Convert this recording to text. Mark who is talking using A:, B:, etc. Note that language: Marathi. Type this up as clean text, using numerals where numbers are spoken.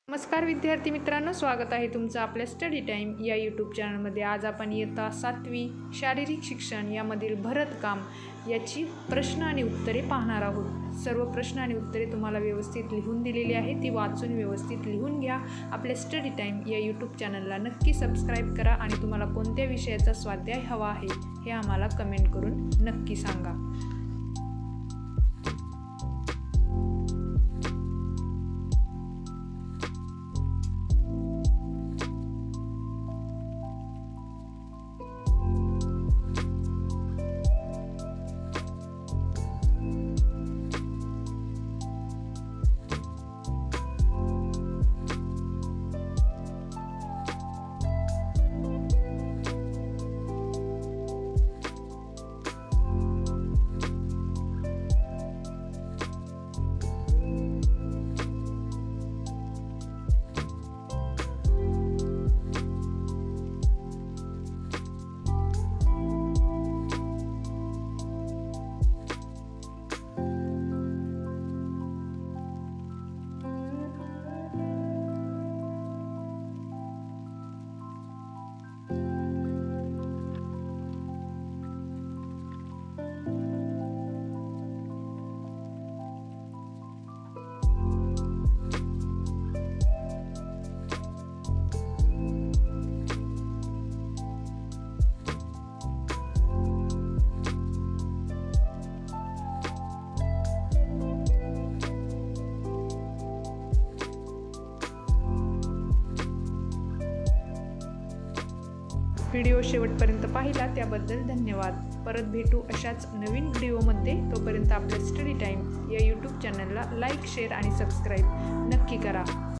A: नमस्कार विद्यार्थी मित्रांनो, स्वागत आहे तुमचं आपल्या स्टडी टाईम या यूट्यूब चॅनलमध्ये। आज आपण इयत्ता 7वी शारीरिक शिक्षण यामधील भरतकाम याची प्रश्न आणि उत्तरे पाहणार आहोत। सर्व प्रश्न आणि उत्तरे तुम्हाला व्यवस्थित लिहून दिलेली आहे, ती वाचून व्यवस्थित लिहून घ्या। आपल्या स्टडी टाईम या यूट्यूब चॅनलला नक्की सबस्क्राईब करा आणि तुम्हाला कोणत्या विषयाचा स्वाध्याय हवा आहे हे आम्हाला कमेंट करून नक्की सांगा। व्हिडिओ शेवटपर्यंत पाहिला त्याबद्दल धन्यवाद। परत भेटू अशाच नवीन व्हिडिओमध्ये। तोपर्यंत आपल्या स्टडी टाईम या यूट्यूब चॅनलला लाईक, शेअर आणि सबस्क्राईब नक्की करा।